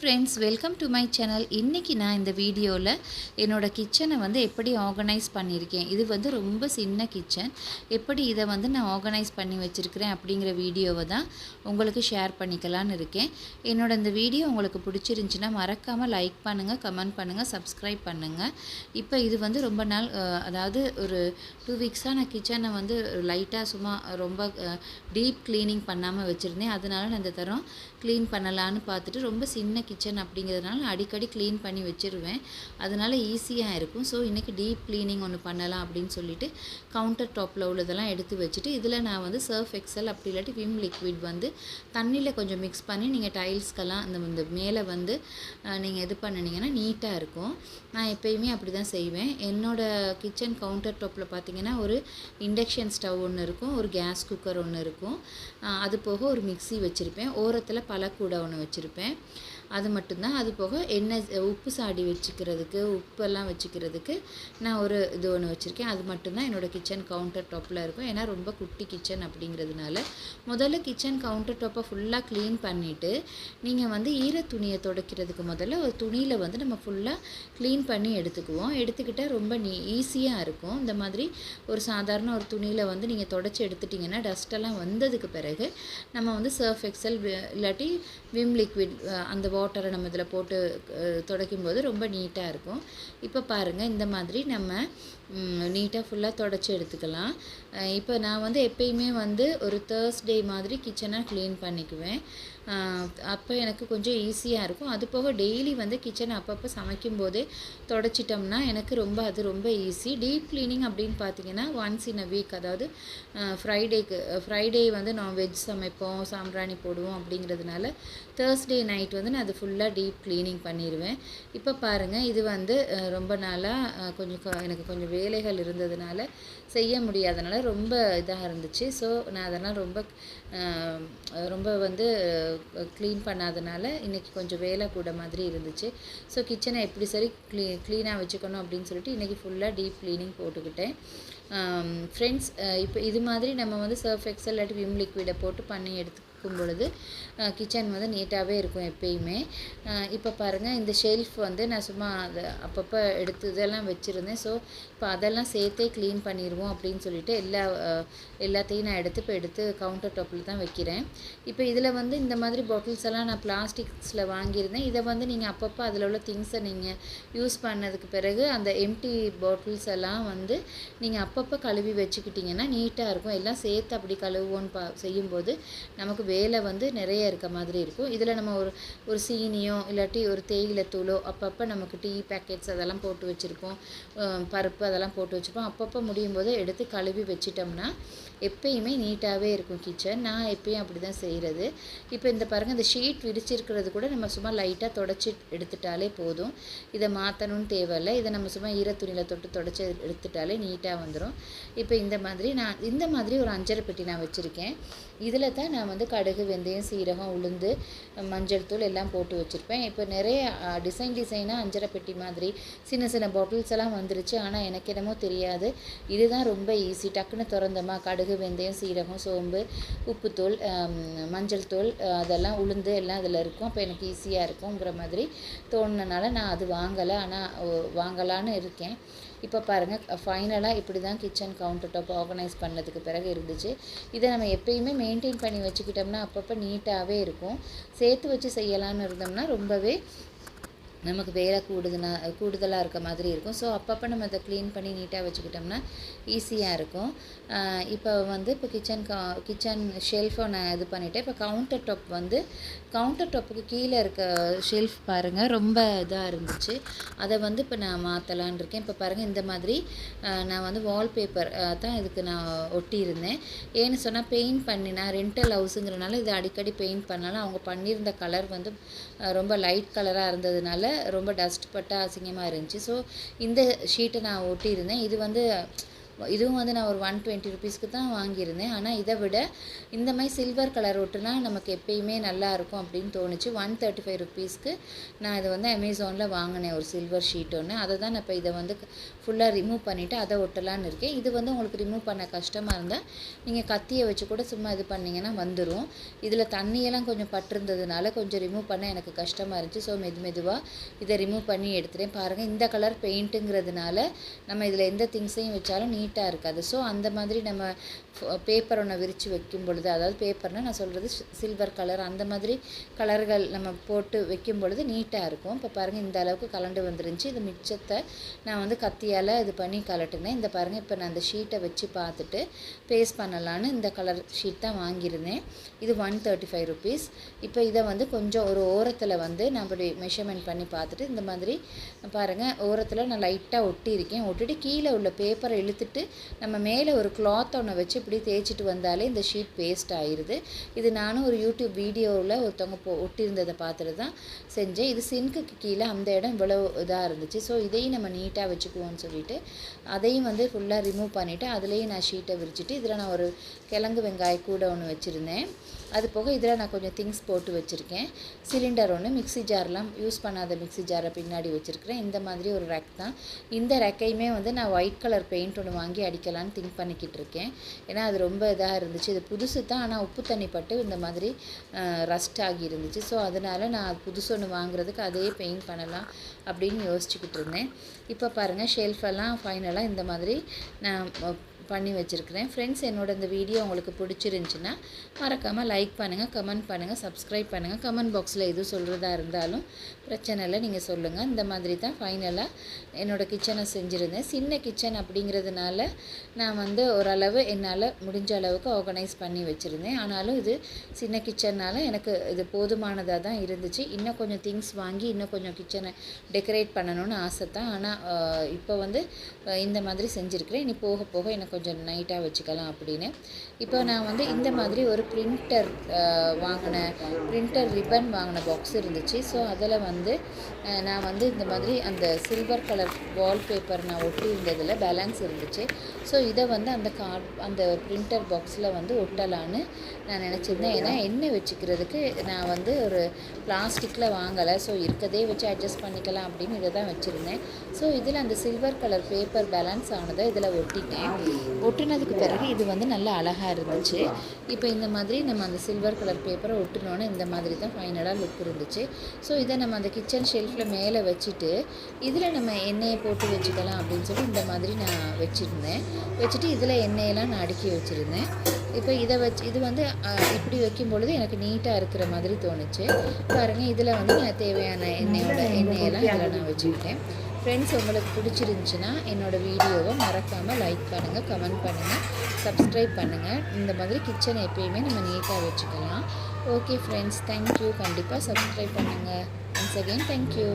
Friends, welcome to my channel. இன்றைக்கி நான் இந்த வீடியோவில் என்னோடய கிச்சனை வந்து எப்படி ஆர்கனைஸ் பண்ணியிருக்கேன். இது வந்து ரொம்ப சின்ன கிச்சன். எப்படி இதை வந்து நான் ஆர்கனைஸ் பண்ணி வச்சுருக்கிறேன் அப்படிங்கிற வீடியோவை தான் உங்களுக்கு ஷேர் பண்ணிக்கலான்னு இருக்கேன். என்னோட இந்த வீடியோ உங்களுக்கு பிடிச்சிருந்துச்சின்னா மறக்காமல் லைக் பண்ணுங்கள், கமெண்ட் பண்ணுங்கள், சப்ஸ்கிரைப் பண்ணுங்கள். இப்போ இது வந்து ரொம்ப நாள் அதாவது ஒரு 2 வீக்ஸாக நான் கிச்சனை வந்து லைட்டாக சும்மா ரொம்ப டீப் க்ளீனிங் பண்ணாமல் வச்சுருந்தேன். அதனால நான் இந்த தரம் க்ளீன் பண்ணலான்னு பார்த்துட்டு ரொம்ப சின்ன கிச்சன் அப்படிங்கிறதுனால நான் அடிக்கடி க்ளீன் பண்ணி வச்சுருவேன். அதனால் ஈஸியாக இருக்கும். ஸோ இன்றைக்கி டீப் க்ளீனிங் ஒன்று பண்ணலாம் அப்படின்னு சொல்லிட்டு கவுண்டர் டாப்பில் உள்ளதெல்லாம் எடுத்து வச்சுட்டு இதில் நான் வந்து சர்ஃப் எக்ஸல் அப்படி இல்லாட்டி விம் லிக்விட் வந்து தண்ணியில் கொஞ்சம் மிக்ஸ் பண்ணி நீங்கள் டைல்ஸ்க்கெல்லாம் இந்த மேலே வந்து நீங்கள் இது பண்ணினீங்கன்னா நீட்டாக இருக்கும். நான் எப்போயுமே அப்படி தான் செய்வேன். என்னோடய கிச்சன் கவுண்டர் டாப்பில் பார்த்திங்கன்னா ஒரு இண்டக்ஷன் ஸ்டவ் ஒன்று இருக்கும், ஒரு கேஸ் குக்கர் ஒன்று இருக்கும், அது போக ஒரு மிக்ஸி வச்சுருப்பேன், ஓரத்தில் பழக்கூடை ஒன்று வச்சுருப்பேன். அது மட்டும்தான். அது போக உப்பு சாடி வச்சுக்கிறதுக்கு, உப்பெல்லாம் வச்சுக்கிறதுக்கு நான் ஒரு இது ஒன்று வச்சுருக்கேன். அது மட்டும்தான் என்னோடய கிச்சன் கவுண்டர் டாப்பில் இருக்கும். ஏன்னா ரொம்ப குட்டி கிச்சன் அப்படிங்கிறதுனால முதல்ல கிச்சன் கவுண்டர் டாப்பை ஃபுல்லாக க்ளீன் பண்ணிவிட்டு நீங்கள் வந்து ஈர துணியை துடைக்கிறதுக்கு முதல்ல ஒரு துணியில் வந்து நம்ம ஃபுல்லாக க்ளீன் பண்ணி எடுத்துக்குவோம். எடுத்துக்கிட்டால் ரொம்ப ஈஸியாக இருக்கும். இந்த மாதிரி ஒரு சாதாரண ஒரு துணியில் வந்து நீங்கள் துடைச்சி எடுத்துட்டிங்கன்னா டஸ்ட்டெல்லாம் வந்ததுக்கு பிறகு நம்ம வந்து சர்ஃப் எக்ஸல் இல்லாட்டி விம் லிக்விட் அந்த வாட்டரை நம்ம இதில் போட்டு துடைக்கும்போது ரொம்ப நீட்டாக இருக்கும். இப்போ பாருங்கள், இந்த மாதிரி நம்ம நீட்டாக ஃபுல்லாக துடைச்சி எடுத்துக்கலாம். இப்போ நான் வந்து எப்பயுமே வந்து ஒரு தேர்ஸ்டே மாதிரி கிச்சனை க்ளீன் பண்ணிக்குவேன். அப்போ எனக்கு கொஞ்சம் ஈஸியாக இருக்கும். அது போக டெய்லி வந்து கிச்சனை அப்பப்போ சமைக்கும் போதே துடைச்சிட்டோம்னா எனக்கு அது ரொம்ப ஈஸி. டீப் க்ளீனிங் அப்படின்னு பார்த்தீங்கன்னா ஒன்ஸ் இன் அ வீக், அதாவது ஃப்ரைடே வந்து நான் வெஜ் சமைப்போம், சாம்பிராணி போடுவோம் அப்படிங்கிறதுனால தேர்ஸ்டே நைட் வந்து நான் அது ஃபுல்லாக டீப் க்ளீனிங் பண்ணிடுவேன். இப்போ பாருங்கள், இது வந்து ரொம்ப நாளாக எனக்கு கொஞ்சம் வேலைகள் இருந்ததுனால செய்ய முடியாதனால ரொம்ப இதாக இருந்துச்சு. ஸோ நான் அதெல்லாம் ரொம்ப வந்து க்ளீன் பண்ணாதனால இன்றைக்கி கொஞ்சம் வேலை கூட மாதிரி இருந்துச்சு. ஸோ கிச்சனை எப்படி சரி க்ளீனாக வச்சுக்கணும் அப்படின்னு சொல்லிட்டு இன்றைக்கி ஃபுல்லாக டீப் க்ளீனிங் போட்டுக்கிட்டேன். ஃப்ரெண்ட்ஸ், இப்போ இது மாதிரி நம்ம வந்து சர்ஃப் எக்ஸல் இல்லாட்டி விம் லிக்விடை போட்டு பண்ணி எடுத்துக்கும் பொழுது கிச்சன் வந்து நீட்டாகவே இருக்கும் எப்பயுமே. இப்போ பாருங்கள், இந்த ஷெல்ஃப் வந்து நான் சும்மா அதை அப்பப்போ எடுத்து இதெல்லாம் வச்சுருந்தேன். ஸோ இப்போ அதெல்லாம் சேர்த்தே க்ளீன் பண்ணிடுவோம் அப்படின்னு சொல்லிட்டு எல்லாத்தையும் நான் எடுத்து கவுண்டர் டாப்பில் தான் வைக்கிறேன். இப்போ இதில் வந்து இந்த மாதிரி பாட்டில்ஸ் எல்லாம் நான் பிளாஸ்டிக்ஸில் வாங்கியிருந்தேன். இதை வந்து நீங்கள் அப்பப்போ அதில் உள்ள திங்ஸை நீங்கள் யூஸ் பண்ணதுக்கு பிறகு அந்த எம்டி பாட்டில்ஸ் எல்லாம் வந்து நீங்கள் அப்பப்போ கழுவி வச்சுக்கிட்டிங்கன்னா நீட்டாக இருக்கும். எல்லாம் சேர்த்து அப்படி கழுவுவோன்னு செய்யும்போது நமக்கு வேலை வந்து நிறைய இருக்க மாதிரி இருக்கும். இதில் நம்ம ஒரு சீனியோ இல்லாட்டி ஒரு தேயிலை தூளோ அப்பப்போ நமக்கு டீ பேக்கெட்ஸ் அதெல்லாம் போட்டு வச்சுருப்போம், பருப்பு அதெல்லாம் போட்டு வச்சுருப்போம். அப்பப்போ முடியும் போது எடுத்து கழுவி வச்சிட்டோம்னா எப்பயுமே நீட்டாகவே இருக்கும் கிச்சன். நான் எப்பயும் அப்படி தான் செய்கிறது. இப்போ இந்த பாருங்கள், இந்த ஷீட் விரிச்சிருக்கிறது கூட நம்ம சும்மா லைட்டாக தொடச்சி எடுத்துட்டாலே போதும். இதை மாற்றணும்னு தேவையில்லை. இதை நம்ம சும்மா ஈர துணியில் தொடச்சி எடுத்துட்டாலே நீட்டாக வந்துடும். இப்போ இந்த மாதிரி ஒரு அஞ்சரை பெட்டி நான் வச்சுருக்கேன். இதில் தான் நான் வந்து கடுகு, வெந்தயம், சீரகம், உளுந்து, மஞ்சள் தூள் எல்லாம் போட்டு வச்சுருப்பேன். இப்போ நிறைய டிசைனாக அஞ்சரை பெட்டி மாதிரி சின்ன பாட்டில்ஸ் எல்லாம் வந்துருச்சு. ஆனால் எனக்கு என்னமோ தெரியாது, இதுதான் ரொம்ப ஈஸி. டக்குன்னு திறந்தோமா, கடுகு, வெந்தயம், சீரகம், சோம்பு, உப்புத்தூள், மஞ்சள் தூள், அதெல்லாம் உளுந்து எல்லாம் அதில் இருக்கும். அப்போ எனக்கு ஈஸியாக இருக்குங்கிற மாதிரி தோணுனால நான் அது வாங்கலை. ஆனால் வாங்கலான்னு இருக்கேன். இப்போ பாருங்கள், ஃபைனலாக இப்படி தான் கிச்சன் கவுண்டர் டாப் ஆர்கனைஸ் பண்ணதுக்கு பிறகு இருந்துச்சு. இதை நம்ம எப்பயுமே மெயின்டைன் பண்ணி வச்சுக்கிட்டோம்னா அப்பப்போ நீட்டாகவே இருக்கும். சேர்த்து வச்சு செய்யலான்னு இருந்தோம்னா ரொம்பவே நமக்கு வேலை கூடுதலாக இருக்க மாதிரி இருக்கும். ஸோ அப்பப்போ நம்ம அதை க்ளீன் பண்ணி நீட்டாக வச்சுக்கிட்டோம்னா ஈஸியாக இருக்கும். இப்போ கிச்சன் ஷெல்ஃபை நான் இது பண்ணிவிட்டேன். இப்போ கவுண்டர் டாப்புக்கு கீழே இருக்க ஷெல்ஃப் பாருங்கள், ரொம்ப இதாக இருந்துச்சு. அதை வந்து இப்போ நான் மாற்றலான் இருக்கேன். இப்போ பாருங்கள், இந்த மாதிரி நான் வந்து வால்பேப்பர் தான் இதுக்கு நான் ஒட்டியிருந்தேன். ஏன்னு சொன்னால் பெயிண்ட் நான் ரெண்டல் ஹவுஸுங்கிறனால இது அடிக்கடி பெயிண்ட் பண்ணாலும் அவங்க பண்ணியிருந்த கலர் வந்து ரொம்ப லைட் கலராக இருந்ததுனால ரொம்ப டஸ்ட் பட்டால் அசிங்கமாக இருந்துச்சு. ஸோ இந்த ஷீட்டை நான் ஒட்டியிருந்தேன். இது வந்து இதுவும் வந்து நான் ஒரு 120 ருபீஸ்க்கு தான் வாங்கியிருந்தேன். ஆனால் இதை விட இந்த மாதிரி சில்வர் கலர் ஒட்டுனா நமக்கு எப்பயுமே நல்லாயிருக்கும் அப்படின்னு தோணுச்சு. 135 ருபீஸ்க்கு நான் இதை வந்து அமேசானில் வாங்கினேன் ஒரு சில்வர் ஷீட் ஒன்று. அதை தான் நான் இப்போ இதை வந்து ஃபுல்லாக ரிமூவ் பண்ணிவிட்டு அதை ஒட்டலான்னு இருக்கேன். இது வந்து உங்களுக்கு ரிமூவ் பண்ண கஷ்டமாக இருந்தால் நீங்கள் கத்தியை வச்சு கூட சும்மா இது பண்ணிங்கன்னா வந்துடும். இதில் தண்ணியெல்லாம் கொஞ்சம் பட்டிருந்ததுனால கொஞ்சம் ரிமூவ் பண்ண எனக்கு கஷ்டமாக இருந்துச்சு. ஸோ மெதுவாக இதை ரிமூவ் பண்ணி எடுத்துட்டேன். பாருங்கள், இந்த கலர் பெயிண்ட்டுங்கிறதுனால நம்ம இதில் எந்த திங்ஸையும் வச்சாலும் நீட்டாக இருக்காது. ஸோ அந்த மாதிரி நம்ம பேப்பர் ஒன்று விரித்து வைக்கும் பொழுது, அதாவது பேப்பர்னால் நான் சொல்கிறது சில்வர் கலர், அந்த மாதிரி கலர்கள் நம்ம போட்டு வைக்கும் பொழுது நீட்டாக இருக்கும். இப்போ பாருங்கள், இந்த அளவுக்கு கலண்டு வந்துருந்துச்சு. இது மிச்சத்தை நான் வந்து கத்தியால் இது பண்ணி கலட்டுனேன். இந்த பாருங்கள், இப்போ நான் அந்த ஷீட்டை வச்சு பார்த்துட்டு பேஸ்ட் பண்ணலான்னு இந்த கலர் ஷீட் தான் வாங்கியிருந்தேன். இது 135 ருபீஸ். இப்போ இதை வந்து கொஞ்சம் ஒரு ஓரத்தில் வந்து நான் இப்படி மெஷர்மெண்ட் பண்ணி பார்த்துட்டு இந்த மாதிரி பாருங்கள், ஓரத்தில் நான் லைட்டாக ஒட்டியிருக்கேன். ஒட்டிட்டு கீழே உள்ள பேப்பரை இழுத்துட்டு நம்ம மேலே ஒரு கிளாத் ஒன்று வச்சு இப்படி தேய்ச்சிட்டு வந்தாலே இந்த ஷீட் பேஸ்ட் ஆயிடுது. இது நானும் ஒரு யூடியூப் வீடியோவில் ஒருத்தவங்க ஒட்டியிருந்ததை பார்த்துட்டு தான் செஞ்சேன். இது சிங்க்குக்கு கீழே அந்த இடம் இவ்வளோ இதாக இருந்துச்சு. ஸோ இதையும் நம்ம நீட்டாக வச்சுக்குவோன்னு சொல்லிட்டு அதையும் வந்து ஃபுல்லாக ரிமூவ் பண்ணிவிட்டு அதுலேயும் நான் ஷீட்டை விரிச்சிட்டு இதில் நான் ஒரு கிழங்கு வெங்காய கூட ஒன்று வச்சுருந்தேன். அது போக இதில் நான் கொஞ்சம் திங்ஸ் போட்டு வச்சுருக்கேன். சிலிண்டர் ஒன்று, மிக்ஸி ஜார்லாம் யூஸ் பண்ணாத மிக்ஸி ஜாரை பின்னாடி வச்சுருக்கிறேன். இந்த மாதிரி ஒரு ரேக் தான். இந்த ரேக்கையுமே வந்து நான் ஒயிட் கலர் பெயிண்ட் ஒன்று வாங்கி அடிக்கலான்னு திங்க் பண்ணிக்கிட்டு இருக்கேன். ஏன்னா அது ரொம்ப இதாக இருந்துச்சு. இது புதுசு தான், ஆனால் உப்பு தண்ணி பட்டு இந்த மாதிரி ரஸ்ட் ஆகி இருந்துச்சு. ஸோ அதனால் நான் புதுசு ஒன்று வாங்குறதுக்கு அதே பெயிண்ட் பண்ணலாம் அப்படின்னு யோசிச்சுக்கிட்டு இருந்தேன். இப்போ பாருங்கள், ஷெல்ஃபெல்லாம் ஃபைனலாக இந்த மாதிரி நான் பண்ணி வச்சுருக்கிறேன். ஃப்ரெண்ட்ஸ், என்னோட இந்த வீடியோ உங்களுக்கு பிடிச்சிருந்துச்சின்னா மறக்காமல் லைக் பண்ணுங்கள், கமெண்ட் பண்ணுங்கள், சப்ஸ்கிரைப் பண்ணுங்கள். கமெண்ட் பாக்ஸில் எதுவும் சொல்கிறதா இருந்தாலும் பிரச்சனை இல்லை, நீங்கள் சொல்லுங்கள். இந்த மாதிரி தான் ஃபைனலாக என்னோடய கிச்சனை செஞ்சுருந்தேன். சின்ன கிச்சன் அப்படிங்கிறதுனால நான் வந்து ஓரளவு என்னால் முடிஞ்ச அளவுக்கு ஆர்கனைஸ் பண்ணி வச்சுருந்தேன். ஆனாலும் இது சின்ன கிச்சனால் எனக்கு இது போதுமானதாக தான் இருந்துச்சு. இன்னும் கொஞ்சம் திங்ஸ் வாங்கி இன்னும் கொஞ்சம் கிச்சனை டெக்கரேட் பண்ணணும்னு ஆசை தான். ஆனால் இப்போ வந்து இந்த மாதிரி செஞ்சுருக்கிறேன். இனி போக போக எனக்கு கொஞ்சம் நைட்டாக வச்சுக்கலாம் அப்படின்னு. இப்போ நான் வந்து இந்த மாதிரி ஒரு பிரிண்டர் ரிப்பன் வாங்கின பாக்ஸ் இருந்துச்சு. ஸோ அதில் வந்து நான் வந்து இந்த மாதிரி அந்த சில்வர் கலர் வால்பேப்பர் நான் ஒட்டி இருந்ததில் பேலன்ஸ் இருந்துச்சு. ஸோ இதை வந்து அந்த பிரிண்டர் பாக்ஸில் வந்து ஒட்டலான்னு நான் நினச்சிருந்தேன். ஏன்னா எண்ணெய் வச்சுக்கிறதுக்கு நான் வந்து ஒரு பிளாஸ்டிக்கில் வாங்கலை. ஸோ இருக்கதே வச்சு அட்ஜஸ்ட் பண்ணிக்கலாம் அப்படின்னு இதை தான் வச்சுருந்தேன். ஸோ இதில் அந்த சில்வர் கலர் பேப்பர் பேலன்ஸ் ஆனதை இதில் ஒட்டிட்டேன். ஒட்டினதுக்கு பிறகு இது வந்து நல்லா அழகாக இருந்துச்சு. இப்போ இந்த மாதிரி நம்ம அந்த சில்வர் கலர் பேப்பரை ஒட்டினோன்னே இந்த மாதிரி தான் ஃபைனலாக லுக் இருந்துச்சு. ஸோ இதை நம்ம அந்த கிச்சன் ஷெல்ஃபில் மேலே வச்சுட்டு இதில் நம்ம எண்ணெயை போட்டு வச்சுக்கலாம் அப்படின்னு சொல்லி இந்த மாதிரி நான் வச்சுட்டு இதில் எண்ணெயெல்லாம் நான் அடுக்கி வச்சுருந்தேன். இப்போ இது வந்து இப்படி வைக்கும் பொழுது எனக்கு நீட்டாக இருக்கிற மாதிரி தோணுச்சு. பாருங்கள், இதில் வந்து நான் தேவையான எண்ணெயெல்லாம் இதில் நான் வச்சுக்கிட்டேன். ஃப்ரெண்ட்ஸ், உங்களுக்கு பிடிச்சிருந்துச்சின்னா என்னோடய வீடியோவை மறக்காமல் லைக் பண்ணுங்கள், கமெண்ட் பண்ணுங்கள், சப்ஸ்கிரைப் பண்ணுங்கள். இந்த மாதிரி கிச்சனை எப்பயுமே நம்ம நீட்டாக வச்சுக்கலாம். Okay friends, thank you. கண்டிப்பாக சப்ஸ்கிரைப் பண்ணுங்கள். Once again thank you.